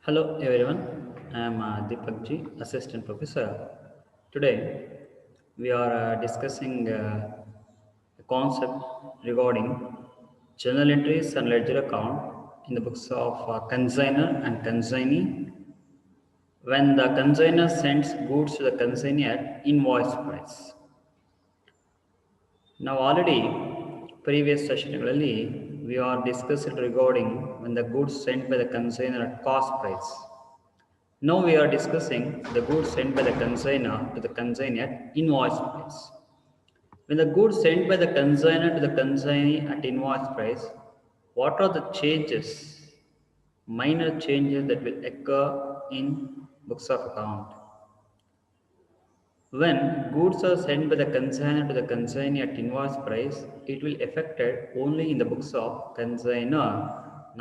Hello everyone, I am Deepak Ji, Assistant Professor. Today we are discussing a concept regarding journal entries and ledger account in the books of consigner and consignee when the consigner sends goods to the consignee at invoice price. Now already previous sessionಗಳಲ್ಲಿ we are discussed regarding when the goods sent by the consignor at cost price. Now we are discussing the goods sent by the consignor to the consignee at invoice price. When the goods sent by the consignor to the consignee at invoice price, what are the changes, minor changes that will occur in books of account? When goods are sent by the consignor to the consignee at invoice price, it will affected only in the books of consignor,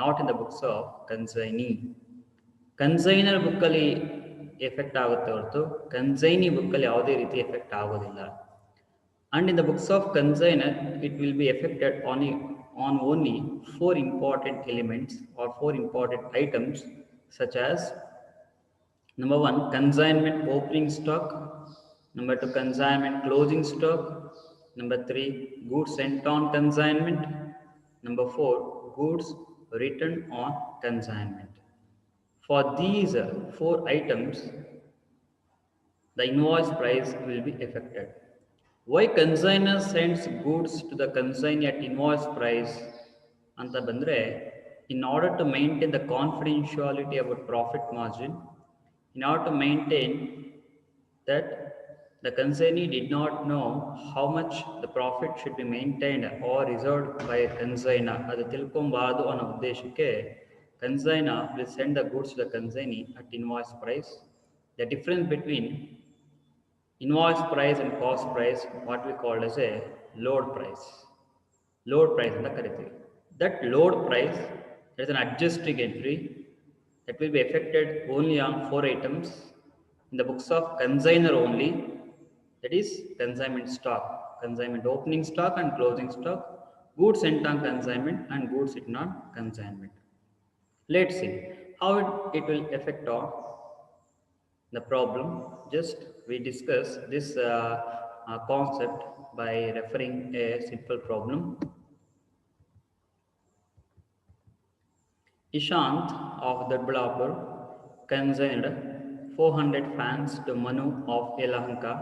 not in the books of consignee. Consignor bookali effect ಆಗುತ್ತೆ ಹೊರತು consignee bookali ಯಾವುದೇ ರೀತಿ effect ಆಗೋದಿಲ್ಲ. And in the books of consignor, it will be affected on only four important elements or four important items, such as number one, consignment opening stock. Number two, consignment closing stock. Number three, goods sent on consignment. Number four, goods returned on consignment. For these four items, the invoice price will be affected. Why consignor sends goods to the consignee at invoice price? ಅಂತ ಬಂದರೆ, in order to maintain the confidentiality about profit margin, in order to maintain that the consignee did not know how much the profit should be maintained or reserved by a consignor, ಅದು ತಿಳ್ಕೊಬಾರ್ದು ಅನ್ನೋ ಉದ್ದೇಶಕ್ಕೆ consignor will send the goods to the consignee at invoice price. The difference between invoice price and cost price, what we call as a load price. Load price ಅಂತ ಕರಿತೀವಿ. That load price is an adjusting entry that will be affected only on four items in the books of consignor only, that is consignment stock, consignment opening stock and closing stock, goods sent on consignment and goods written on consignment. Let's see how it will affect on the problem. Just we discuss this concept by referring a simple problem. Ishant of Dadbalapur consigned 400 fans to Manu of Yelahanka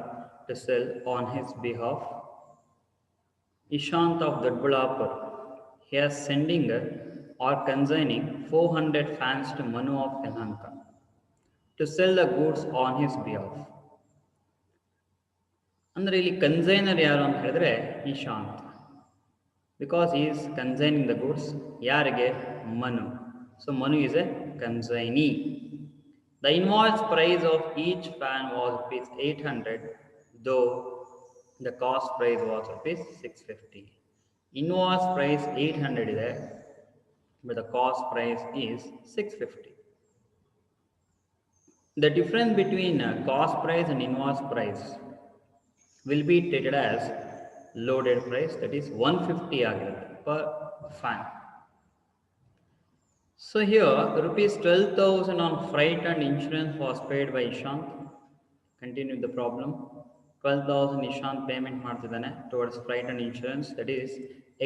to sell on his behalf. Ishant of Dadbalapur, he is sending or consigning 400 fans to Manu of Yelahanka to sell the goods on his behalf. ಅಂದರೆ ಇಲ್ಲಿ consignor ಯಾರು ಅಂತ ಹೇಳಿದ್ರೆ Ishant, because he is consigning the goods ಯಾರಿಗೆ? Manu. So Manu is a consignee. The invoice price of each fan was rupees 800, though the cost price was rupees 650. Invoice price 800 ಇದೆ, but the cost price is 650. The difference between cost price and invoice price will be treated as loaded price, that is 150 ಆಗಿರುತ್ತೆ per fan. So here rupees 12,000 on freight and insurance was paid by Ishant. Continue the problem. 12,000 Ishant payment ಮಾಡ್ತಿದ್ದಾನೆ towards freight and insurance, that is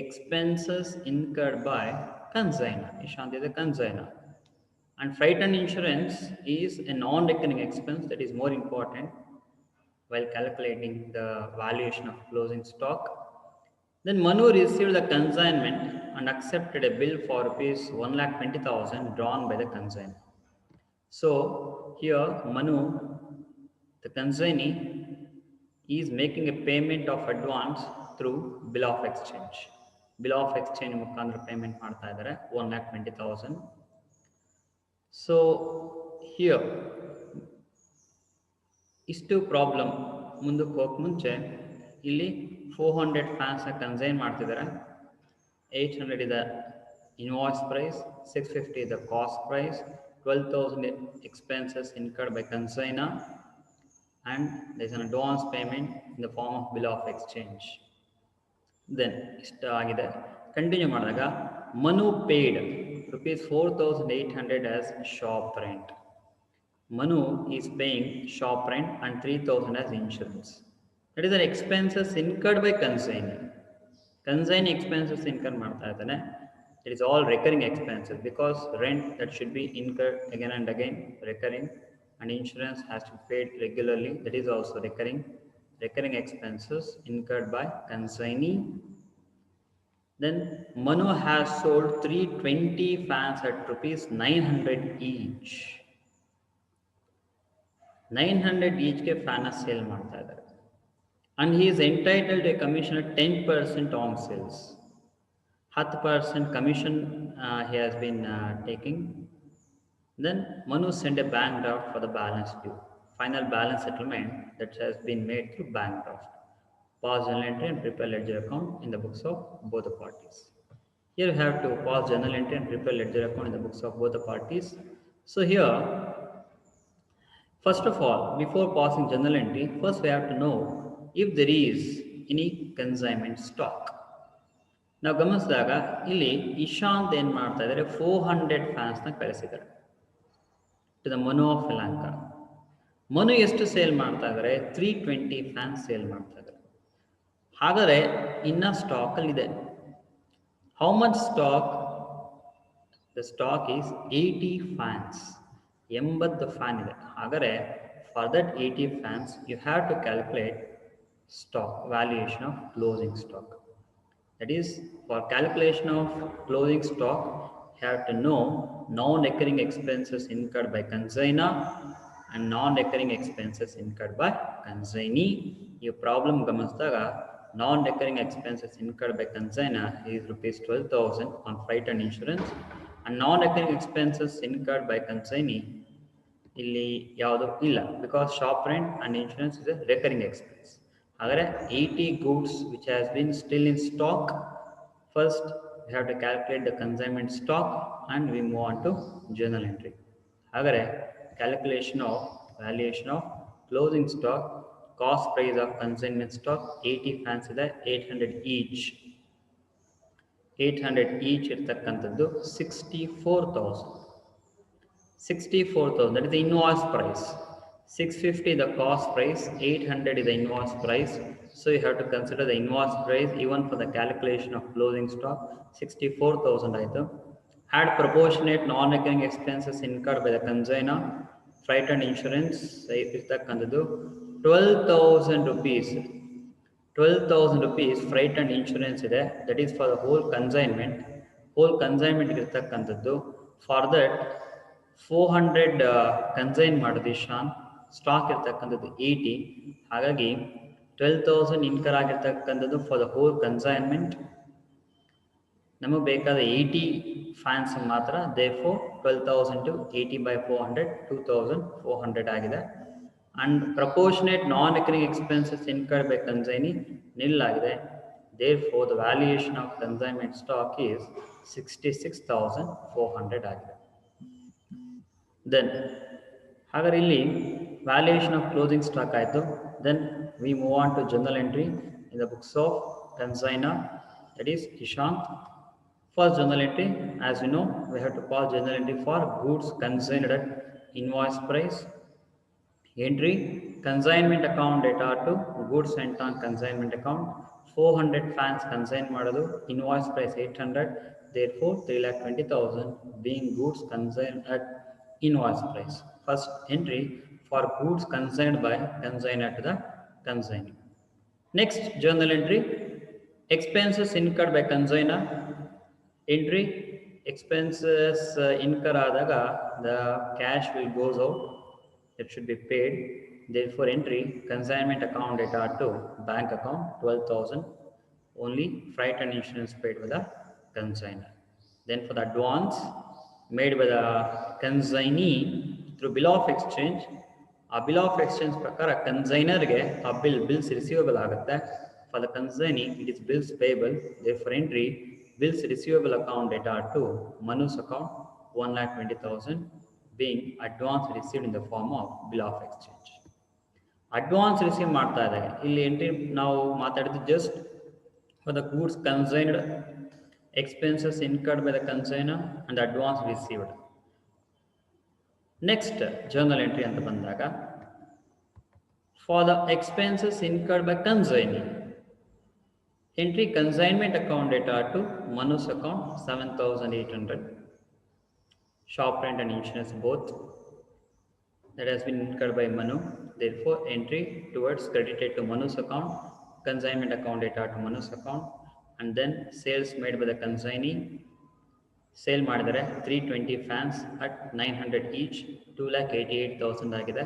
expenses incurred by consignor. Ishant is a consignor. And freight and insurance is a non-recurring expense that is more important while calculating the valuation of closing stock. Then Manu received the consignment and accepted a bill for rupees 1,20,000 drawn by the consignor. So here Manu, the consignee, is making a payment of advance through bill of exchange. Bill of exchange ಮುಖಾಂತರ payment ಮಾಡ್ತಾ ಇದ್ದಾರೆ 1,20,000. So here ಇಷ್ಟು problem ಮುಂದಕ್ಕೆ ಹೋಗಕ್ಕೆ ಮುಂಚೆ ಇಲ್ಲಿ 400 ಫ್ಯಾನ್ಸ್ನ consign ಮಾಡ್ತಿದ್ದಾರೆ. 800 ಇದೆ ಇನ್ವಾಯ್ಸ್ ಪ್ರೈಸ್, 650 ಇದೆ cost price, 12,000 expenses incurred by consignor, and there is an advance payment in the form of bill of exchange. Then ಇಷ್ಟ ಆಗಿದೆ. ಕಂಟಿನ್ಯೂ ಮಾಡಿದಾಗ Manu paid rupees 4,800 as shop rent. Manu is paying shop rent and 3,000 as insurance. That is the expenses incurred by consignee. Consignee expenses incurred ಮಾಡ್ತಾ ಇದ್ದಾನೆ. It is all recurring expenses because rent that should be incurred again and again, recurring, and insurance has to be paid regularly. That is also recurring expenses incurred by consignee. Then Manu has sold 320 fans at rupees 900 each. 900 ಈಚ್ಗೆ fan sale ಮಾಡ್ತಾ ಇದ್ದಾರೆ. And he is entitled to a commission of 10% on sales. 10% commission he has been taking. Then Manu sent a bank draft for the balance due. Final balance settlement that has been made through bank draft. Pause journal entry and prepare ledger account in the books of both the parties. Here we have to pause journal entry and prepare ledger account in the books of both the parties. So here, first of all, before passing journal entry, first we have to know if there is any consignment stock. ನಾವು ಗಮನಿಸಿದಾಗ ಇಲ್ಲಿ ಇಶಾಂತ್ ಏನು ಮಾಡ್ತಾ ಇದ್ದಾರೆ, 400 ಫ್ಯಾನ್ಸ್ನ ಕಳಿಸಿದ್ದಾರೆ to the Manu of Yelahanka. Manu ಎಷ್ಟು sale ಮಾಡ್ತಾ ಇದ್ದಾರೆ? 320 ಫ್ಯಾನ್ಸ್ ಸೇಲ್ ಮಾಡ್ತಾ ಇದ್ದಾರೆ. ಹಾಗಾದರೆ ಇನ್ನು ಸ್ಟಾಕಲ್ಲಿದೆ. How much stock? The stock is 80 fans. 80 fan ಇದೆ. ಹಾಗಾದರೆ for that 80 fans you have to calculate stock, valuation of closing stock. That is, for calculation of closing stock, you have to know non-recurring expenses incurred by consigner and non-recurring expenses incurred by consignee. Your problem gamasdaga non-recurring expenses incurred by consigner is rupees 12,000 on freight and insurance, and non-recurring expenses incurred by consignee ಇಲ್ಲಿ ಯಾವುದು ಇಲ್ಲ, because shop rent and insurance is A recurring expense. ಹಾಗಾದರೆ 80 goods which has been still in stock, first we have to calculate the consignment stock and we move on to journal entry. ಹಾಗಾದರೆ calculation of valuation of closing stock, cost price of consignment stock, 80 fans ಇದೆ, 800 each. 800 each ಇರ್ತಕ್ಕಂಥದ್ದು 64,000. 64,000, that is the invoice price. 650 the cost price, 800 is the invoice price. So you have to consider the invoice price even for the calculation of closing stock. 64,000 item. Had proportionate non-recurring expenses incurred by the consignor, freight and insurance is the 12,000 rupees. 12,000 rupees freight and insurance ಇದೆ. That is for the whole consignment. Whole consignment ಇರ್ತಕ್ಕಂಥದ್ದು. For that 400 consign ಮಾಡೋದು Ishan, stock ಇರ್ತಕ್ಕಂಥದ್ದು 80. ಹಾಗಾಗಿ 12,000 incur ಆಗಿರ್ತಕ್ಕಂಥದ್ದು for the whole consignment. ನಮಗೆ ಬೇಕಾದ 80 fans ಮಾತ್ರ. Therefore 12,000 to 80 by 400, 2,400 ಆಗಿದೆ. And proportionate non recurring expenses incurred by consignee nil ಆಗಿದೆ. Therefore the valuation of consignment stock is 66,400 ಆಗಿದೆ. ದೆನ್ ಹಾಗಾದ್ರೆ ಇಲ್ಲಿ ವ್ಯಾಲ್ಯೂಯೇಷನ್ ಆಫ್ ಕ್ಲೋಸಿಂಗ್ ಸ್ಟಾಕ್ ಆಯಿತು. Then we move on to journal entry in the books of consignor, that is Ishant. First journal entry, as you know, we have to pause journal entry for goods consigned at invoice price. Entry, consignment account data to goods sent on consignment account. 400 fans consign ಮಾಡೋದು, invoice price 800, therefore 3,20,000 being goods consigned at invoice price. First entry for goods consigned by consignor to the consignee. Next journal entry, expenses incurred by consignor. Entry, expenses incur ಆದಾಗ the cash will goes out, it should be paid. Therefore entry, consignment account data to bank account 12,000, only freight and insurance paid by the consignor. Then for the advance made by the consignee through bill of exchange, ಆ bill of exchange ಪ್ರಕಾರ ಕನ್ಸೈನರ್ಗೆ ಆ bills receivable ಆಗುತ್ತೆ. For the consignee it is bills payable. Therefore entry, bills receivable account data to Manu's account 1,20,000 being advance received in the form of bill of exchange. Advance receive ಮಾಡ್ತಾ ಇದ್ದಾಗ ಇಲ್ಲಿ entry ನಾವು ಮಾತಾಡಿದ್ದು just for the goods consigned expenses incurred by the consignor and the advance received. Next journal entry anta bandaga, for the expenses incurred by consignee, entry consignment account data to Manu's account 7,800, shop rent and insurance both that has been incurred by Manu. Therefore, entry towards credited to Manu's account, consignment account data to Manu's account, and then sales made by the consignee. Sale ಮಾಡಿದರೆ 320 fans at 900 each 2,88,000 ಆಗಿದೆ.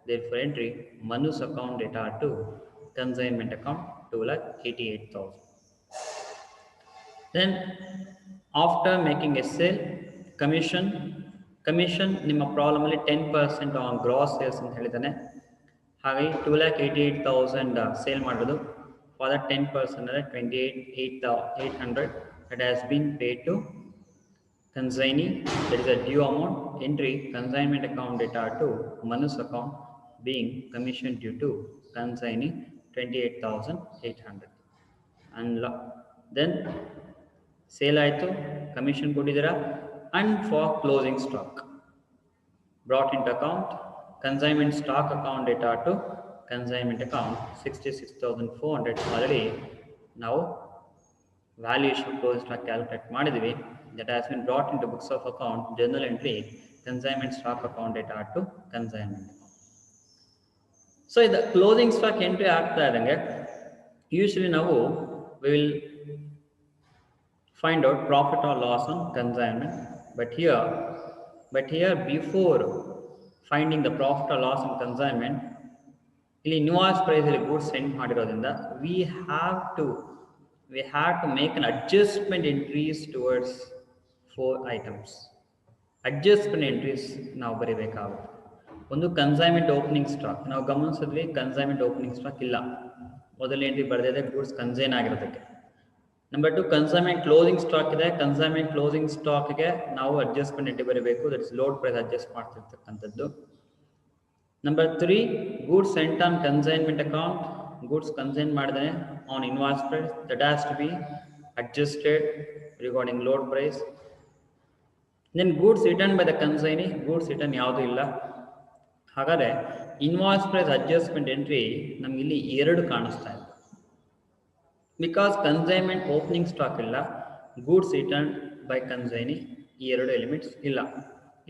Therefore entry Manu's account data to consignment account 2,88,000. Then after making a sale, commission ನಿಮ್ಮ ಪ್ರಾಬ್ಲಮಲ್ಲಿ 10% on gross sales ಅಂತ ಹೇಳಿದ್ದಾನೆ. ಹಾಗಾಗಿ 2,88,000 sale ಮಾಡೋದು. For the 10% ಅಂದರೆ 28,800 that has been paid to Consignee. That is a due amount. Entry consignment account data to Manu's account being commission due to Consignee 28,800. And then sale ಆಯಿತು, commission ಕೊಟ್ಟಿದ್ದೀರಾ. And for closing stock brought into account, consignment stock account data to consignment account 66,400. already now valuation closing stock calculate ಮಾಡಿದ್ವಿ. That has been brought into books of account, journal entry consignment stock account data to consignment account. So the closing stock entry ಆಗ್ತಾ ಇದ್ದಂಗೆ usually ನಾವು we will find out profit or loss on consignment, but here before finding the profit or loss on consignment, ಇಲ್ಲಿ invoice price ಅಲ್ಲಿ goods send ಮಾಡಿರೋದ್ರಿಂದ we have to make an adjustment entries towards 4 items. Adjustment entries ನಾವು ಬರೀಬೇಕಾಗುತ್ತೆ. ಒಂದು consignment opening stock ನಾವು ಗಮನಿಸಿದ್ವಿ, consignment opening stock ಇಲ್ಲ. ಮೊದಲನೇ entry ಬರೆದಿದೆ goods consign ಆಗಿರೋದಕ್ಕೆ. ನಂಬರ್ 2 ಕನ್ಸೈನ್ಮೆಂಟ್ ಕ್ಲೋಸಿಂಗ್ ಸ್ಟಾಕ್ ಇದೆ. ಕನ್ಸೈನ್ಮೆಂಟ್ ಕ್ಲೋಸಿಂಗ್ ಸ್ಟಾಕ್ಗೆ ನಾವು ಅಡ್ಜಸ್ಟ್ಮೆಂಟ್ ಎಂಟ್ರಿ ಬರೀಬೇಕು. That is load price adjust ಮಾಡ್ತಿರ್ತಕ್ಕಂಥದ್ದು. Number 3 goods sent on consignment account, goods consigned ಮಾಡಿದರೆ on invoice price that has to be adjusted regarding load price. Then goods returned by the consignee, goods return ಯಾವುದು ಇಲ್ಲ. ಹಾಗಾದರೆ invoice price adjustment entry ನಮ್ಗೆ ಇಲ್ಲಿ 2 ಕಾಣಿಸ್ತಾ ಇದೆ. Because consignment opening stock ಇಲ್ಲ, goods return by consignee ಈ 2 elements ಇಲ್ಲ.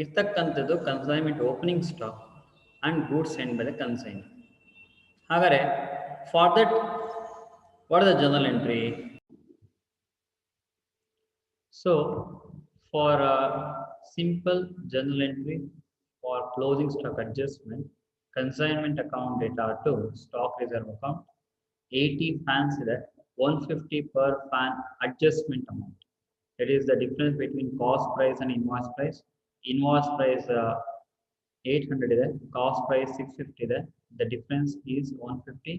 ಇರ್ತಕ್ಕಂಥದ್ದು consignment opening stock and goods send by the consignee. ಹಾಗಾದರೆ for that, what is the journal entry? So for a simple journal entry for closing stock adjustment, consignment account data to stock reserve account, 80 fans ಇದೆ, 150 per fan adjustment amount. That is the difference between cost price and invoice price. Invoice price 800 ಇದೆ, cost price 650 ಇದೆ. The difference is 150.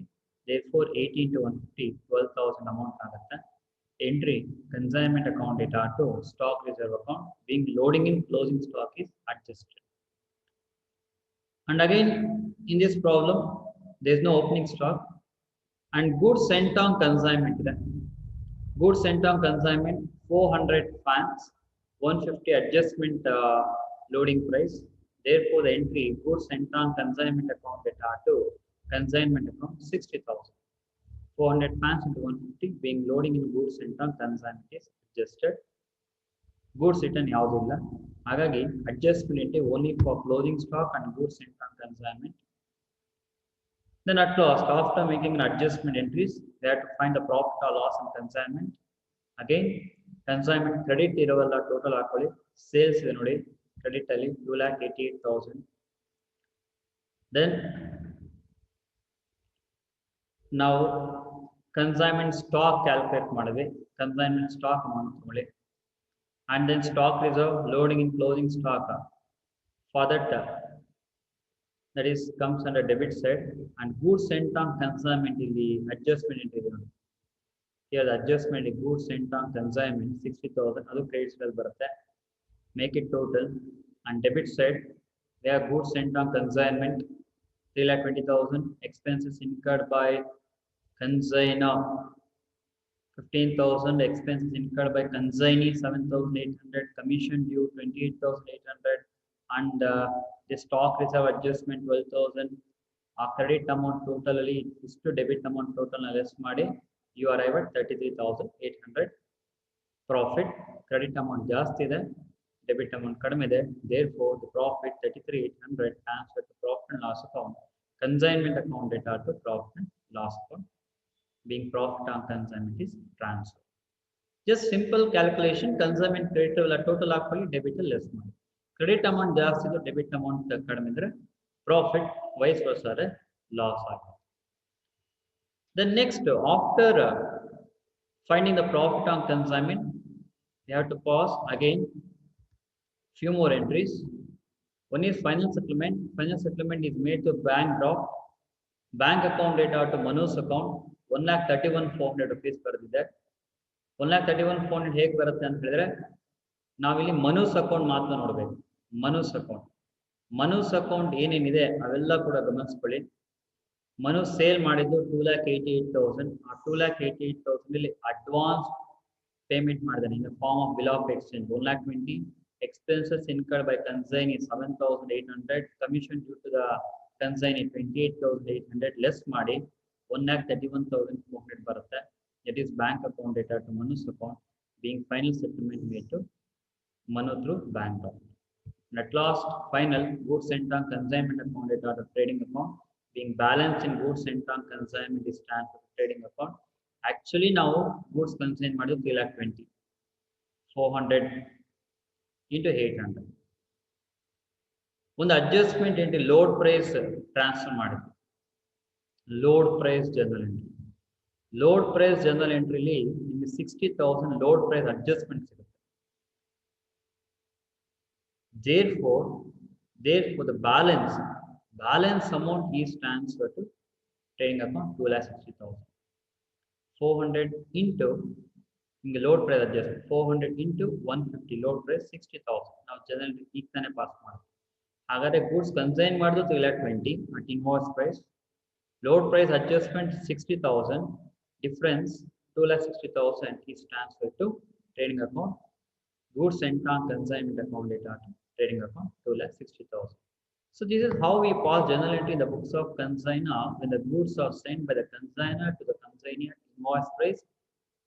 Therefore 80 into 150 12,000 amount ಆಗುತ್ತೆ. Entry consignment account data to stock reserve account being loading in closing stock is adjusted. And again in this problem there is no opening stock and goods sent on consignment ಇದೆ. Goods sent on consignment 400 fans, 150 adjustment loading price. Therefore the entry goods sent on consignment account data to consignment account 60,000. 400 fans into 150 being loading in goods sent on consignment is adjusted. Goods return ಯಾವುದು ಇಲ್ಲ. ಹಾಗಾಗಿ adjustment only for closing stock and goods sent on consignment. Then at last, after making an adjustment entries, we have to find the profit or loss on consignment. Again, consignment credit ಇರೋವಲ್ಲ total ಹಾಕೊಳ್ಳಿ. Sales ಇದೆ ನೋಡಿ, credit ಅಲ್ಲಿ 2,88,000. Then ನಾವು consignment stock calculate ಮಾಡಿದ್ವಿ. consignment stock amount ತಗೊಳ್ಳಿ. And then stock reserve loading in closing stock. For that is comes under debit side, and goods sent on consignment ಇಲ್ಲಿ adjustment ಇದೆ ನೋಡಿ. Here the adjustment is goods sent on consignment 60,000 ಅದು credit side ಬರುತ್ತೆ. Make it total. And debit side we have goods sent on consignment 3,20,000, expenses incurred by consigner 15,000 expenses incurred by consignee 7,800, commission due 28,800, and the stock reserve adjustment 12,000. Credit amount totally is to debit amount total less ಮಾಡಿ you arrive at 33,800 profit. Credit amount ಜಾಸ್ತಿ ಇದೆ, debit amount ಕಡಿಮೆ ಇದೆ, therefore the profit 33,800 transferred to profit and loss account. Consignment account data to profit and loss account, being profit on consignment is transfer. Just simple calculation, consignment credit total ಹಾಕೊಳ್ಳಿ, debit less ಮಾಡಿ. Credit amount ಜಾಸ್ತಿ ಇದೆ, debit amount ಕಡಿಮೆ ಇದ್ರೆ profit, vice versa loss ಆಗುತ್ತೆ. Then next, after finding the profit on consignment, you have to pause again few more entries. One is final settlement. Final settlement is made to bank draft. Bank account data to Manu's account 1,31,400 rupees ಬರೆದಿದೆ. 1,31,400 ಹೇಗೆ ಬರುತ್ತೆ ಅಂತ ಹೇಳಿದ್ರೆ ನಾವಿಲ್ಲಿ ಮನುಸ್ account ಮಾತ್ರ ನೋಡಬೇಕು. ಮನುಸ್ account ಏನೇನಿದೆ ಅವೆಲ್ಲ ಕೂಡ ಗಮನಿಸ್ಕೊಳ್ಳಿ. ಮನು ಸೇಲ್ ಮಾಡಿದ್ದು 2,88,000. ಆ 2,88,000 ಅಲ್ಲಿ ಅಡ್ವಾನ್ಸ್ ಪೇಮೆಂಟ್ ಮಾಡಿದಾನೆ in the form of bill of exchange 1,20,000. Expenses incurred by consignee 7,800, commission due to the consignee 28,800 less ಮಾಡಿ 1,31,400 ಬರುತ್ತೆ. That is bank account data to Manu's account, being final settlement made to Manu through bank account. And at last, final goods sent on consignment account data to trading account, being balance in goods sent on consignment is transferred to trading account. Actually now goods consigned ಮಾಡಿದ್ದು 3,20,000, 400 into 800. ಒಂದು adjustment into load price transfer ಮಾಡಿದ್ದು. Load price general entry. Load price general ಎಂಟ್ರಿಲಿ ನಿಮಗೆ 60,000 load price adjustment ಸಿಗುತ್ತೆ. Therefore the balance amount is transferred to trading account 2,60,000. 400 into load price adjustment 400 into 150 load price 60,000. Now general ಈಗ ತಾನೇ pass ಮಾಡಿ. ಹಾಗಾದ್ರೆ goods consign ಮಾಡಿದ್ದು 3,20,000 at invoice price. Load price adjustment 60,000. Difference 2,60,000 is transferred to trading account. Goods sent on consignment account data to trading account 2,60,000. So this is how we pass journal entry in the books of consignor when the goods are sent by the consignor to the consignee at invoice price.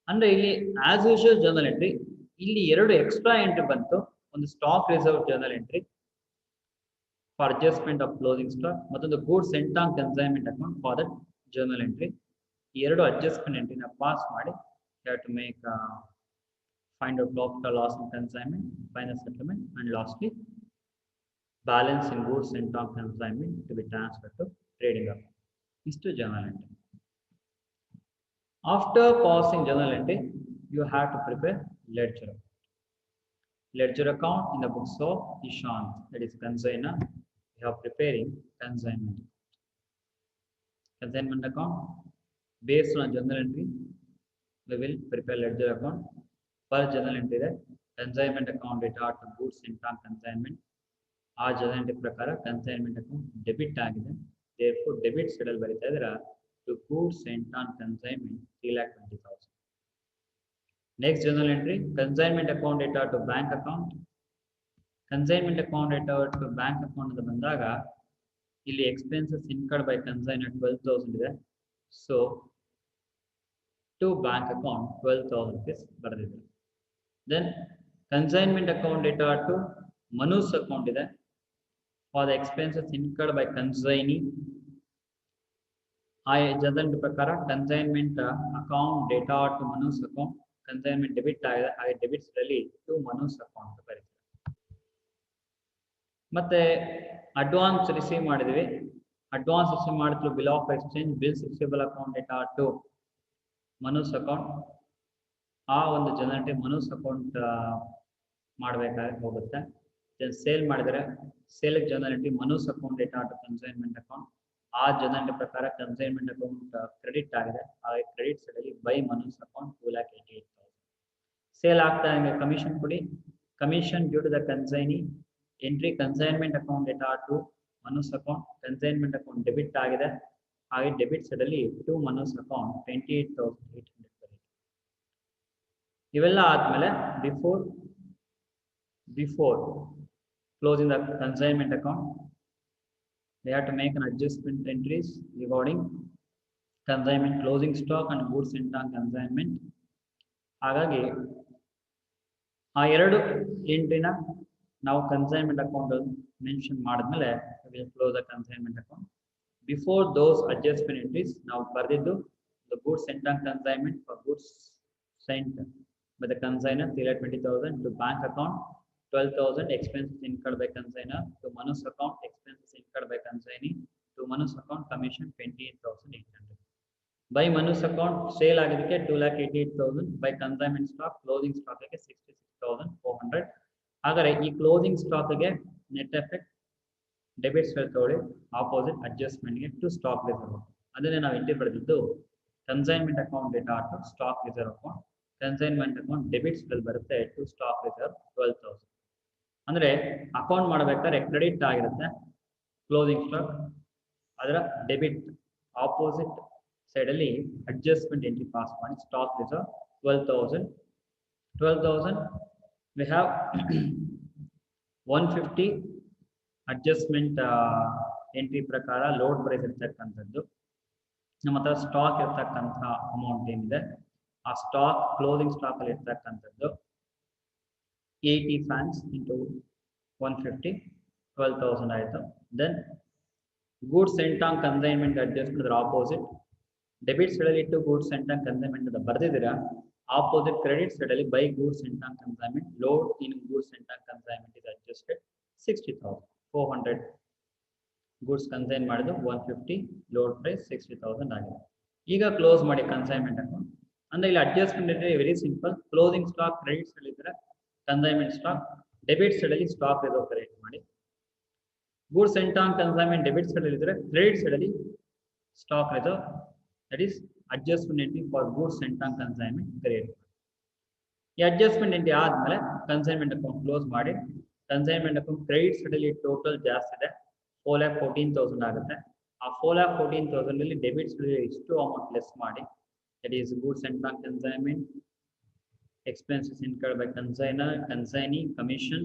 ಅಂದ್ರೆ ಇಲ್ಲಿ as usual journal entry, ಇಲ್ಲಿ ಎರಡು extra entry ಬಂತು. ಒಂದು stock reserve journal entry for adjustment of closing stock, ಮತ್ತೊಂದು goods sent on consignment account for that journal entry. ಈ ಎರಡು adjustment ಎಂಟ್ರಿನ ಪಾಸ್ ಮಾಡಿ have to make find out profit or loss in consignment, final settlement, and lastly balance in goods sent on consignment to be transfer to trading account. ಇಷ್ಟು journal entry. After passing journal entry, you have to prepare ledger account. Ledger account in the books of Ishant, that is consigner. We are preparing consignment. Consignment account based on journal entry, we will prepare ledger account. For journal entry, that consignment account data to goods sent on consignment. ಆ journal entry ಪ್ರಕಾರ consignment account debit ಆಗಿದೆ. Therefore debit ಸೈಡಲ್ಲಿ ಬರೀತಾ ಇದ್ರೆ to goods sent on consignment 3,20,000. Next journal entry, consignment account data to bank account. Consignment account data to bank account ಅಂತ ಬಂದಾಗ ಇಲ್ಲಿ expenses incurred by consignor 12,000 ಇದೆ. So to bank account 12,000 rupees ಬರೆದಿದೆ. Then consignment account data to Manu's account ಇದೆ. For the expenses incurred by consignee, ಆ general ಪ್ರಕಾರ consignment account data to Manu's account, consignment debit ಆಗಿದೆ, ಹಾಗೆ ಡೆಬಿಟ್ಸ್ ಅಲ್ಲಿ to Manu's account ಬರೀತಾರೆ. ಮತ್ತೆ ಅಡ್ವಾನ್ಸ್ ರಿಸೀವ್ ಮಾಡಿದ್ವಿ. ಅಡ್ವಾನ್ಸ್ ರಿಸೀವ್ ಮಾಡಿದ್ರು bill of exchange, bills receivable account data to Manu's account. ಆ ಒಂದು ಜನರಲ್ ಮನೂಸ್ ಅಕೌಂಟ್ ಮಾಡಬೇಕಾಗಿ ಹೋಗುತ್ತೆ. ಸೇಲ್ ಮಾಡಿದರೆ sale general Manu's account data to consignment account. ಆ ಜನರಲ್ ಪ್ರಕಾರ ಕನ್ಸೈನ್ಮೆಂಟ್ ಅಕೌಂಟ್ ಕ್ರೆಡಿಟ್ ಆಗಿದೆ, ಹಾಗೆ ಕ್ರೆಡಿಟ್ ಸೈಡ್ ಅಲ್ಲಿ ಬೈ ಮನೂಸ್ ಅಕೌಂಟ್ 2,88,000. ಸೇಲ್ ಆಗ್ತಾ ಇದೆ, ಕಮಿಷನ್ ಕೊಡಿ. Commission due to the consignee entry consignment account data to Manu's account. Consignment account debit ಆಗಿದೆ, ಹಾಗೆ ಡೆಬಿಟ್ ಸೈಡ್ ಅಲ್ಲಿ ಟು ಮನೂಸ್ ಅಕೌಂಟ್ 28,800 ಬರೀ. ಇವೆಲ್ಲ ಆದಮೇಲೆ before closing the consignment account, they have to make an adjustment entries regarding consignment closing stock and goods sent on consignment. ಹಾಗಾಗಿ ಆ ಎರಡು ಎಂಟ್ರಿನ ನಾವು ಕನ್ಸೈನ್ಮೆಂಟ್ ಅಕೌಂಟ್ ಮೆನ್ಷನ್ ಮಾಡಿದ್ಮೇಲೆ will close the consignment account. Before those adjustment entries ನಾವು ಬರೆದಿದ್ದು the goods sent on consignment for goods scent by the consigner 3,20,000 to bank account, 12,000 expenses incurred by consigner to Manu's account, expenses incurred by consignee to Manu's account, commission 28,800. By Manu's account sale agidike 2,88,000, by consignment stock closing stock age 66,400. Agare ee closing stock age net effect debits togoli opposite adjustment ಗೆ to stock reserve. ಅದನ್ನೇ ನಾವು entry ಬರೆದಿದ್ದು consignment account data to stock reserve account. Consignment account debits ಬರುತ್ತೆ to stock reserve 12,000. ಅಂದರೆ account ಮಾಡಬೇಕಾದ್ರೆ credit ಆಗಿರುತ್ತೆ closing stock, ಅದರ debit opposite ಸೈಡಲ್ಲಿ ಅಡ್ಜಸ್ಟ್ಮೆಂಟ್ ಎಂಟ್ರಿ ಪಾಸ್ ಮಾಡಿ stock reserve 12,000 we have 150 adjustment entry ಪ್ರಕಾರ ಲೋಡ್ ಪ್ರೈಸ್ ಇರ್ತಕ್ಕಂಥದ್ದು. ನಮ್ಮ ಹತ್ರ ಸ್ಟಾಕ್ ಇರ್ತಕ್ಕಂಥ ಅಮೌಂಟ್ ಏನಿದೆ ಆ ಸ್ಟಾಕ್ ಕ್ಲೋಸಿಂಗ್ ಸ್ಟಾಕ್ ಅಲ್ಲಿ ಇರ್ತಕ್ಕಂಥದ್ದು 80 ಫ್ಯಾನ್ಸ್ ಇಂಟು 150 12,000 ಆಯಿತು. Then goods sent on consignment adjustment ಅದರ ಆಪೋಸಿಟ್ ಡೆಬಿಟ್ ಸೈಡಲ್ಲಿ ಇಟ್ಟು ಗೂಡ್ಸ್ ಸೆಂಟ್ ಆನ್ ಕನ್ಸೈನ್ಮೆಂಟ್ ಅಂತ ಬರೆದಿದ್ದೀರಾ, ಆಪೋಸಿಟ್ ಕ್ರೆಡಿಟ್ ಸೈಡಲ್ಲಿ by goods sent on consignment load in goods sent on consignment is adjusted 60,400. Goods consign ಮಾಡಿದ್ದು 150, load price 60,000 ಆಗಿದೆ. ಈಗ close ಮಾಡಿ ಕನ್ಸೈನ್ಮೆಂಟ್ ಅಕೌಂಟ್. ಅಂದ್ರೆ ಇಲ್ಲಿ adjustment entry very simple. Closing stock credit side ಇದ್ರೆ ಕನ್ಸೈನ್ಮೆಂಟ್ ಸ್ಟಾಕ್, ಡೆಬಿಟ್ ಸೈಡ್ ಅಲ್ಲಿ stock reserve credit ಮಾಡಿ. Goods sent on consignment debit side ಅಲ್ಲಿ ಇದ್ರೆ ಕ್ರೆಡಿಟ್ ಸೈಡ್ ಅಲ್ಲಿ stock reserve that is adjustment entry for goods sent on consignment create ಮಾಡಿ. ಈ adjustment entry ಆದ್ಮೇಲೆ consignment account close ಮಾಡಿ. Consignment account credit side ಅಲ್ಲಿ total ಜಾಸ್ತಿ ಇದೆ 4,14,000 ಆಗುತ್ತೆ. ಆ 4,14,000 ಅಲ್ಲಿ ಡೆಬಿಟ್ ಸೈಡ್ ಇಷ್ಟು ಅಮೌಂಟ್ ಲೆಸ್ ಮಾಡಿ. That is goods sent on consignment, expenses incurred by consigner, consignee, commission,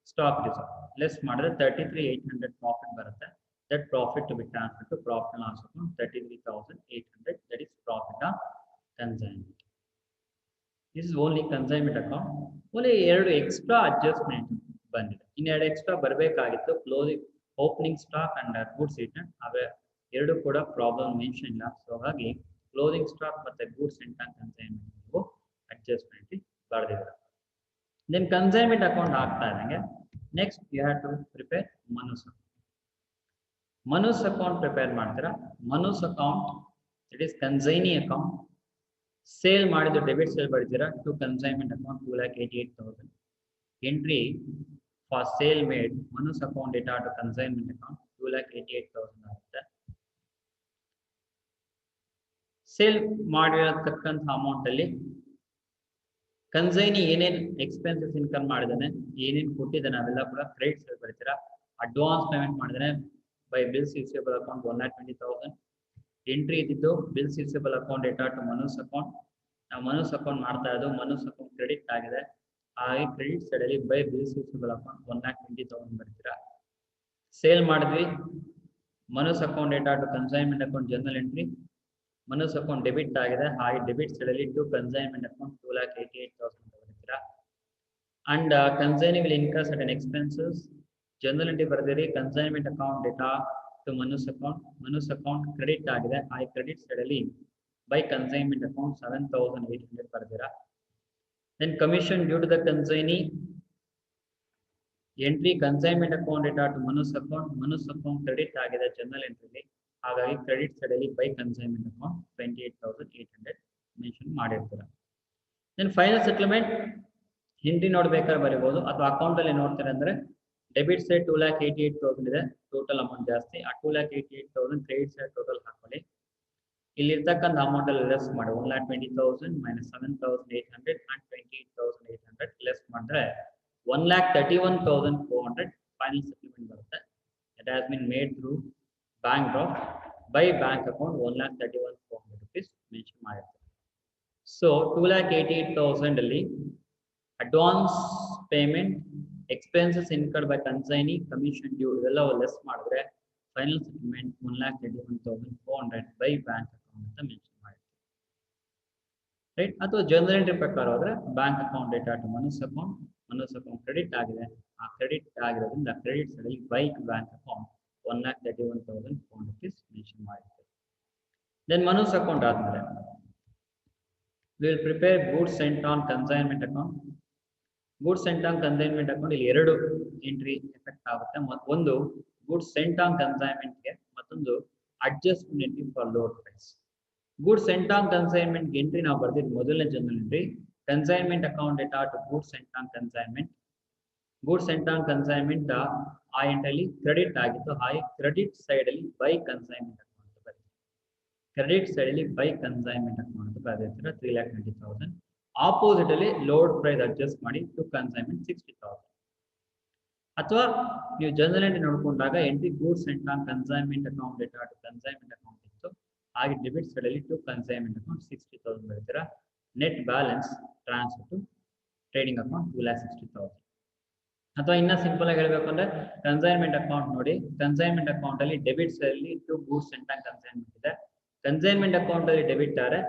stock reserve. Less ಮಾಡಿದ್ರೆ 33,800 profit ಬರುತ್ತೆ. That profit to be transferred to profit and loss account 33,800. That is profit on consignment. This is only consignment account. Only ಎರಡು extra adjustment ಬಂದಿದೆ. ಇನ್ನೆರಡು extra ಬರಬೇಕಾಗಿತ್ತು closing opening stock and goods return. ಅವೇ ಎರಡು ಕೂಡ problem mention ಇಲ್ಲ. So ಹಾಗಾಗಿ closing stock ಮತ್ತೆ ಗೂಡ್ಸ್ ಸೆಂಟ್ ಆನ್ ಕನ್ಸೈನ್ಮೆಂಟ್ ನೀವು ಅಡ್ಜಸ್ಟ್ಮೆಂಟ್ ಬರೆದಿದ್ದೀರಾ. ದೆನ್ ಕನ್ಸೈನ್ಮೆಂಟ್ ಅಕೌಂಟ್ ಆಗ್ತಾ ಇದ್ದಂಗೆ next you have to prepare Manu's account. Manu's account prepare ಮಾಡ್ತೀರಾ. Manu's account it is consignee account. Sale ಮಾಡಿದ್ದು ಡೆಬಿಟ್ ಸೇಲ್ ಬರೀತೀರಾ to consignment account 2,88,000. Entry for sale made ಮನುಸ್ account data to consignment account 2,88,000 ಆಗುತ್ತೆ. Sale ಮಾಡಿರತಕ್ಕಂಥ amount ಅಲ್ಲಿ consignee ಏನೇನು expenses income ಮಾಡಿದಾನೆ, ಏನೇನು ಕೊಟ್ಟಿದ್ದಾನೆ ಅವೆಲ್ಲ ಕೂಡ ಕ್ರೆಡಿಟ್ ಸೈಡ್ ಬರೀತೀರಾ. ಅಡ್ವಾನ್ಸ್ ಪೇಮೆಂಟ್ ಮಾಡಿದಾನೆ by bills receivable account 1,20,000. Entry ಇದ್ದಿದ್ದು bills receivable account data to Manu's account. ನಾವು ಮನುಸ್ ಅಕೌಂಟ್ ಮಾಡ್ತಾ ಇದ್ದು ಮನುಸ್ ಅಕೌಂಟ್ ಕ್ರೆಡಿಟ್ ಆಗಿದೆ. ಹಾಗೆ ಕ್ರೆಡಿಟ್ ಸೈಡ್ ಅಲ್ಲಿ ಬೈ ಬಿಲ್ಸ್ ರಿಸೀವಬಲ್ ಅಕೌಂಟ್ 1,20,000 ಬರೀತೀರಾ. ಸೇಲ್ ಮಾಡಿದ್ವಿ Manu's account data to consignment account general entry. Manu's account debit ಆಗಿದೆ. ಹಾಗೆ ಡೆಬಿಟ್ ಸೈಡಲ್ಲಿ ಟು ಕನ್ಸೈನ್ಮೆಂಟ್ ಅಕೌಂಟ್ 2,88,000 ಬರೀತೀರಾ. And consignee will incur certain expenses. General entry ಬರೆದಿರಿ. Consignment account data to Manu's account credit ಆಗಿದೆ. ಹಾಗೆ credit ಸೈಡಲ್ಲಿ ಬೈ ಕನ್ಸೈನ್ಮೆಂಟ್ ಅಕೌಂಟ್ 7,800 ಬರೆದಿರಾ. Then commission due to the consignee entry consignment account data to Manu's account credit ಆಗಿದೆ general ಎಂಟ್ರಿಲಿ. ಹಾಗಾಗಿ credit ಸೈಡಲ್ಲಿ by consignment account 28,800 mention ಮಾಡಿರ್ತೀರ. ದೆನ್ ಫೈನಲ್ ಸೆಟಲ್ಮೆಂಟ್ ಎಂಟ್ರಿ ನೋಡ್ಬೇಕಾದ್ರೆ ಬರೀಬಹುದು ಅಥವಾ ಅಕೌಂಟ್ ಅಲ್ಲಿ ನೋಡ್ತಾರೆ ಅಂದ್ರೆ ಡೆಬಿಟ್ ಸೈಡ್ 2,88,000 ಇದೆ. ಟೋಟಲ್ ಅಮೌಂಟ್ ಜಾಸ್ತಿ. ಆ 2,88,000 ಕ್ರೆಡಿಟ್ ಸೈಡ್ ಟೋಟಲ್ ಹಾಕೊಳ್ಳಿ. ಇಲ್ಲಿ ಇರ್ತಕ್ಕಂಥ ಅಮೌಂಟ್ ಅಲ್ಲಿ ಲೆಸ್ ಮಾಡಿ 1,20,000 ಮೈನಸ್ 7,800 ಅಂಡ್ 28,800 ಲೆಸ್ ಮಾಡಿದ್ರೆ 1,31,400 ಫೈನಲ್ ಸೆಟಲ್ಮೆಂಟ್ ಬರುತ್ತೆ. It has been made through bank draft by bank account 1,31,400 rupees mention ಮಾಡಿರ್ತಾರೆ. ಸೊ 2,88,000 ಅಲ್ಲಿ advance payment, expenses incurred by consignee, commission due ಇವೆಲ್ಲ ಲೆಸ್ ಮಾಡಿದ್ರೆ final settlement 1,31,400 by bank account ಅಂತ mention ಮಾಡಿ, right. ಅಥವಾ journal entry ಪ್ರಕಾರ ಹೋದ್ರೆ bank account data to Manas account credit ಆಗಿದೆ, ಆ ಕ್ರೆಡಿಟ್ ಆಗಿರೋದ್ರಿಂದ ಕ್ರೆಡಿಟ್ ಸೈಡಲ್ಲಿ by bank account 1,31,400 rupees mention ಮಾಡಿರ್ತೀವಿ. ದೆನ್ ಮನಸ್ ಅಕೌಂಟ್ ಆದ್ಮೇಲೆ we will prepare goods sent on consignment account. goods sent on consignment account ಇಲ್ಲಿ ಎರಡು ಎಂಟ್ರಿ ಎಫೆಕ್ಟ್ ಆಗುತ್ತೆ. ಒಂದು goods sent on consignment ಗೆ, ಮತ್ತೊಂದು adjustment entry for load price. goods sent on consignment ಗೆ ಎಂಟ್ರಿ ನಾವು ಬರ್ದಿದ್ದು ಮೊದಲನೇ general entry consignment account data to goods sent on consignment. goods sent on consignment ಆ ಎಂಟ್ರಿಯಲ್ಲಿ ಕ್ರೆಡಿಟ್ ಆಗಿತ್ತು, ಆ ಕ್ರೆಡಿಟ್ ಸೈಡ್ ಅಲ್ಲಿ by consignment account credit side ಅಲ್ಲಿ by consignment account ಬರೆದಿರ್ತೀರ 3,20,000. ಆಪೋಸಿಟ್ ಅಲ್ಲಿ ಲೋಡ್ ಪ್ರೈಸ್ ಅಡ್ಜಸ್ಟ್ ಮಾಡಿ ಟು ಕನ್ಸೈನ್ಮೆಂಟ್ 60,000. ಅಥವಾ ನೀವು ಜರ್ನಲ್ ಎಂಟ್ರಿ ನೋಡ್ಕೊಂಡಾಗ entry goods sent on consignment account data to consignment account ಇತ್ತು, ಹಾಗೆ ಡೆಬಿಟ್ ಸೈಡ್ ಅಲ್ಲಿ ಟು ಕನ್ಸೈನ್ಮೆಂಟ್ ಅಕೌಂಟ್ 60,000 ಬರೀತೀರ. Net balance transfer to trading account 2,60,000. ಅಥವಾ ಇನ್ನ ಸಿಂಪಲ್ ಆಗಿ ಹೇಳಬೇಕು ಅಂದ್ರೆ ಕನ್ಸೈನ್ಮೆಂಟ್ ಅಕೌಂಟ್ ನೋಡಿ, ಕನ್ಸೈನ್ಮೆಂಟ್ ಅಕೌಂಟ್ ಅಲ್ಲಿ ಡೆಬಿಟ್ ಸೈಡ್ ಅಲ್ಲಿ to goods sent on consignment ಇದೆ, ಕನ್ಸೈನ್ಮೆಂಟ್ ಅಕೌಂಟ್ ಅಲ್ಲಿ ಡೆಬಿಟ್ ಆದರೆ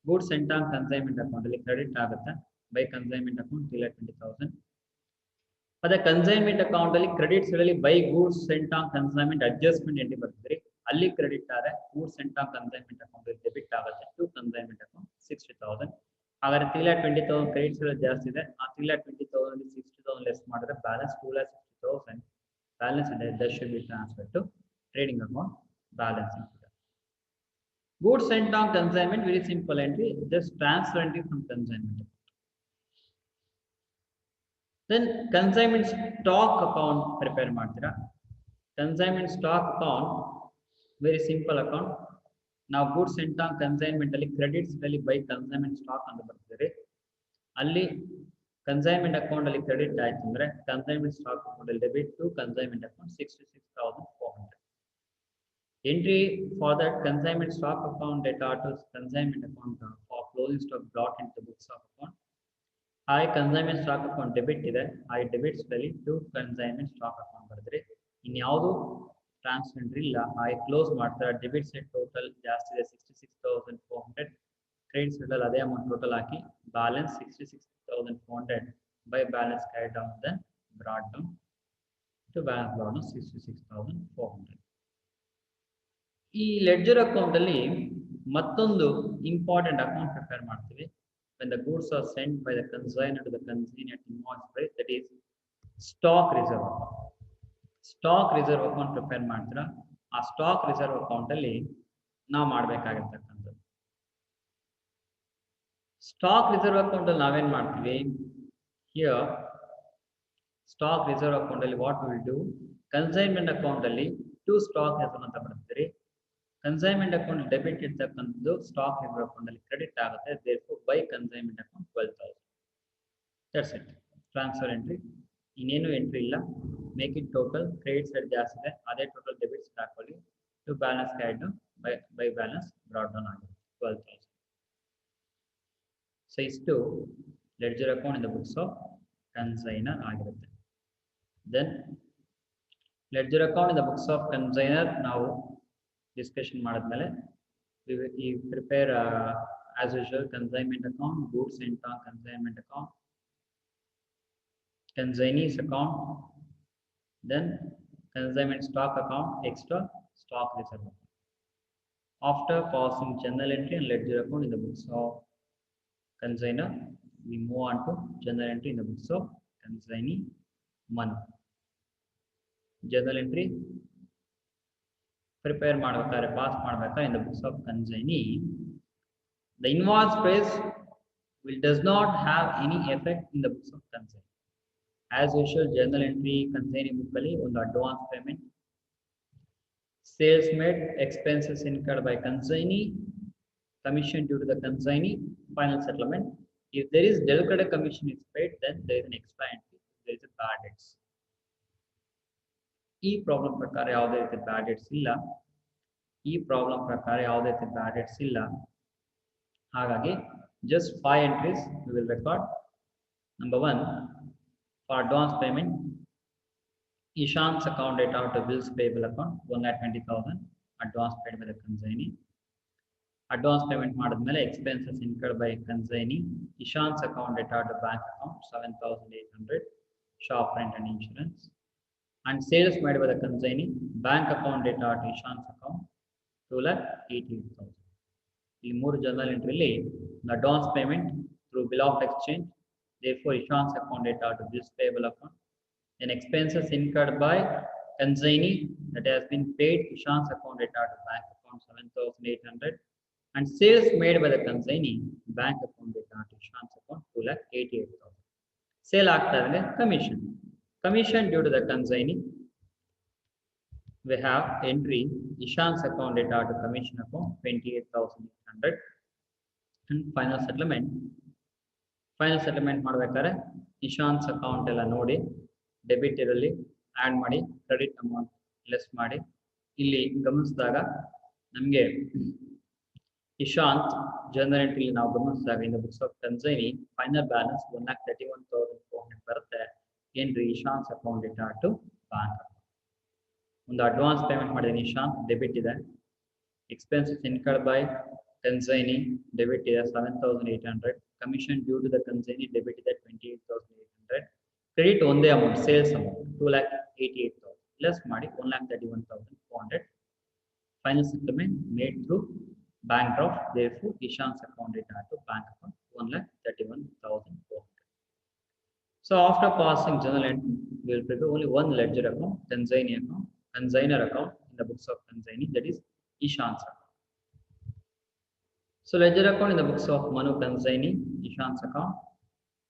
goods sent on consignment account ಅಲ್ಲಿ ಕ್ರೆಡಿಟ್ ಆಗುತ್ತೆ ಬೈ ಕನ್ಸೈನ್ಮೆಂಟ್ ಅಕೌಂಟ್ 3,20,000. ಅದೇ ಕನ್ಸೈನ್ಮೆಂಟ್ ಅಕೌಂಟ್ ಅಲ್ಲಿ ಕ್ರೆಡಿಟ್ ಸೈಡ್ ಅಲ್ಲಿ by goods sent on consignment adjustment entry ಬರ್ತಿದ್ರಿ, ಅಲ್ಲಿ ಕ್ರೆಡಿಟ್ ಆದರೆ goods sent on consignment account ಅಲ್ಲಿ ಡೆಬಿಟ್ ಆಗುತ್ತೆ ಟು ಕನ್ಸೈನ್ಮೆಂಟ್ ಅಕೌಂಟ್ 60,000. ಹಾಗಾದ್ರೆ 3,20,000 ಕ್ರೆಡಿಟ್ ಸೈಡ್ ಜಾಸ್ತಿ ಇದೆ, ಆ 3,20,000 ಅಲ್ಲಿ 60,000 ಲೆಸ್ ಮಾಡಿದ್ರೆ ಬ್ಯಾಲೆನ್ಸ್ 2,60,000 ಬ್ಯಾಲೆನ್ಸ್ ಇದೆ, that should be transfer to trading account balance. goods sent on consignment, very simple entry, just transfer entry from consignment. Then consignment stock account prepare ಮಾಡ್ತೀರಾ. consignment stock account very simple account. ನಾವು goods sent on consignment ಅಲ್ಲಿ credits ಅಲ್ಲಿ by consignment stock ಅಂತ ಬರ್ತಿದೆ, ಅಲ್ಲಿ consignment account ಅಲ್ಲಿ credit ಆಯ್ತು ಅಂದ್ರೆ consignment stock account ಅಲ್ಲಿ debit to consignment account 66,400. entry for that consignment stock account data to consignment account for closing stock brought into the books of account. I consignment stock account debit ಇದೆ, I debits value to consignment stock account ಬರೆದ್ರೆ ಇನ್ಯಾವುದು transfer entry ಇಲ್ಲ. I close ಮಾಡ್ತಾರೆ, debit side total ಜಾಸ್ತಿ ಇದೆ 66,400, credit side ಅಲ್ಲಿ ಅದೇ amount total ಹಾಕಿ balance 66,400 by balance carry down then brought down to balance brought down 66,400. ಈ ಲೆಡ್ಜರ್ ಅಕೌಂಟ್ ಅಲ್ಲಿ ಮತ್ತೊಂದು ಇಂಪಾರ್ಟೆಂಟ್ ಅಕೌಂಟ್ ಪ್ರಿಪೇರ್ ಮಾಡ್ತೀವಿ. when the goods are sent by the consignor to the consignee at invoice price, that is stock reserve account. stock reserve account prepare ಮಾಡ್ತೀರಾ, ಆ stock reserve account ಅಲ್ಲಿ ನಾವು ಮಾಡಬೇಕಾಗಿರ್ತಕ್ಕಂಥದ್ದು. Stock reserve account ಅಲ್ಲಿ ನಾವೇನ್ ಮಾಡ್ತೀವಿ, here stock reserve account ಅಲ್ಲಿ what will do, consignment account ಅಲ್ಲಿ to stock reserve ಅಂತ ಬರ್ತೀರಿ, ಕನ್ಸೈನ್ಮೆಂಟ್ ಅಕೌಂಟ್ ಡೆಬಿಟ್ ಇರ್ತಕ್ಕಂಥದ್ದು ಸ್ಟಾಕ್ ರಿಸರ್ವ್ ಅಕೌಂಟ್ ಅಲ್ಲಿ ಕ್ರೆಡಿಟ್ ಆಗುತ್ತೆ, therefore by consignment account 12,000. That's it, transfer entry, ಇನ್ನೇನು ಎಂಟ್ರಿ ಇಲ್ಲ. Make it total, credit side ಜಾಸ್ತಿ ಇದೆ, ಅದೇ ಟೋಟಲ್ ಡೆಬಿಟ್ ಸೈಡ್ ಹಾಕೊಳ್ಳಿ to balance carried by balance brought down ಆಗುತ್ತೆ 12,000. ಸೊ ಇಷ್ಟು ledger account in the books of consignor ಆಗಿರುತ್ತೆ. Then ledger account in the books of consignor ನಾವು discussion ಮಾಡಿದ್ಮೇಲೆ we prepare as usual consignment account, goods sent on consignment account, consignee's account, then consignment stock account, extra stock reserve account. After passing journal entry and ledger account in the books of consignor, we move on to journal entry in the books of consignee money. journal entry prepare ಮಾಡಬೇಕಾದ್ರೆ pass ಮಾಡಬೇಕಾದ್ರೆ in the books of consignee, the invoice price does not have any effect in the books of consignee. As usual journal entry consignee book ಅಲ್ಲಿ ಒಂದು advance payment, sales made, expenses incurred by consignee, commission due to the consignee, final settlement. If there is del credit commission is paid, then there is an extra entry, there is a bad debts. ಈ problem ಪ್ರಕಾರ ಯಾವುದೇ ರೀತಿ ಬ್ಯಾಡ್ dates ಇಲ್ಲ, ಈ problem ಪ್ರಕಾರ ಯಾವುದೇ ರೀತಿ ಬ್ಯಾಡ್ dates ಇಲ್ಲ. ಹಾಗಾಗಿ Just 5 entries we will record. Number 1, for advance payment, Ishan's account data to bills payable account 1,20,000 advance paid by the consignee. Advance payment ಮಾಡಿದ್ಮೇಲೆ expenses incurred by consignee. Ishan's account data to bank account 7,800 shop rent and insurance. And sales made by the consignee, bank account data to Ishan's account 2,88,000. ಈ ಮೂರು general ಎಂಟ್ರಿಯಲ್ಲಿ advance payment through bill of exchange, therefore Ishan's account data to bills payable account, then expenses incurred by consignee that has been paid Ishan's account data to bank account 7,800, and sales made by the consignee, bank account data to Ishan's account 2,88,000. Sale ಆಗ್ತಾ ಇದೆ commission due to the consignee, we have entry Ishan's account data to commission account 28,800, and final settlement ಮಾಡಬೇಕಾದ್ರೆ Ishan's account ಎಲ್ಲ ನೋಡಿ debit ಇರಲಿ add ಮಾಡಿ credit amount less ಮಾಡಿ. ಇಲ್ಲಿ ಗಮನಿಸಿದಾಗ ನಮಗೆ ಇಶಾಂತ್ ಜನರಲ್ ಎಂಟ್ರಿ ನಾವು ಗಮನಿಸಿದಾಗ in the books of consignee final balance 1,31,400 ಬರುತ್ತೆ. ಏನ್ರಿ Ishant account data to bank. ಒಂದು ಅಡ್ವಾನ್ಸ್ ಪೇಮೆಂಟ್ ಮಾಡಿದ್ದೀನಿ ಇಶಾಂತ್, ಡೆಬಿಟ್ ಇದೆ. Expenses incurred by consignee, debit ಇದೆ 7,800. Commission due to the consignee, debit ಇದೆ 28,800. ಕ್ರೆಡಿಟ್ ಒಂದೇ ಅಮೌಂಟ್, ಸೇಲ್ಸ್ ಅಮೌಂಟ್ 2,88,000 ಲೆಸ್ ಮಾಡಿ 1,31,400. Final settlement made through bank draft, therefore Ishan's account data to bank account 1,31,400. So after passing journal entry, we will prepare only one ledger account, consigner account in the books of consignee, that is Ishan's account. So ledger account in the books of Manu consignee, Ishan's account.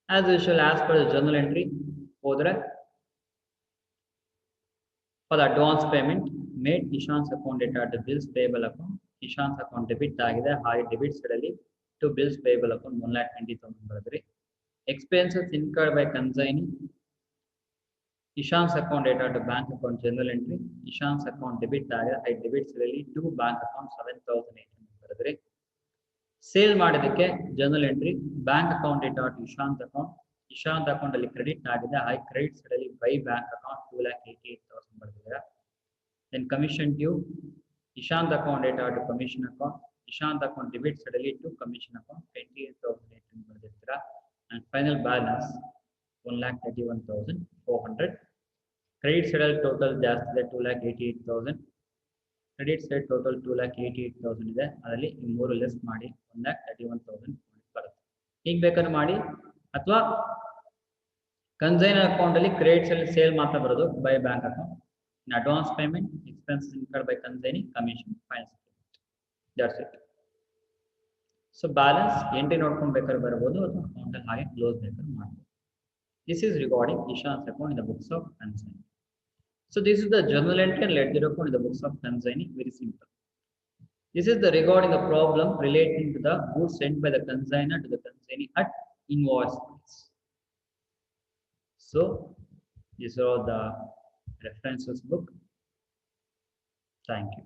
As usual, as per the journal entry, for the advance payment made Ishan's account data to bills payable account. Ishan's account debit ಆಗಿದೆ, high debit suddenly to bills payable account 1,20,000 ಬರೆದ್ರಿ. Expenses incurred by consignee, Ishan's account data to bank account general entry. Ishan's account debit ಆಗಿದೆ, high debit suddenly to bank account 7,800 ಬರೆದ್ರಿ. Sale ಮಾಡೋದಕ್ಕೆ general entry, bank account data to Ishant account. Ishant account ಅಲ್ಲಿ credit ಆಗಿದೆ, ಹೈ credit ಸೈಡಲ್ಲಿ by bank account 2,88,000 ಬರೆದಿದ್ದೀರಾ. Then commission due, Ishanth account data to commission account. Ishanth account debit suddenly to commission account 28,800 ಬರೆದಿರ್ತೀರಾ. And final balance 1,31,400. Credit side total ಜಾಸ್ತಿ ಇದೆ 2,88,000. Credit side total 2,88,000 ಇದೆ, ಅದರಲ್ಲಿ ಈ ಮೂರು ಲೆಸ್ ಮಾಡಿ 1,31,000 ಬರುತ್ತೆ. ಈಗ ಬೇಕಾದ್ರೆ ಮಾಡಿ, ಅಥವಾ ಕನ್ಸೈನರ್ ಅಕೌಂಟ್ ಅಲ್ಲಿ ಕ್ರೆಡಿಟ್ ಅಲ್ಲಿ ಸೇಲ್ ಮಾತ್ರ ಬರೋದು by bank account. In advance payment, expenses incurred by consignee, commission, final settlement. That's it. So balance entry ನೋಡ್ಕೊಂಡು ಬೇಕಾದ್ರೆ ಬರಬಹುದು, ಅಥವಾ ಅಕೌಂಟ್ ಅಲ್ಲಿ ಹಾಗೆ ಕ್ಲೋಸ್ ಬೇಕಾದ್ರೆ ಮಾಡಬಹುದು. This is regarding Ishan's account in the books of consignee. So this is the journal entry and ledger account in the books of consignee. Very simple. This is the regarding the problem relating to the goods sent by the consigner to the consignee at invoice price. So these are the references book. Thank you.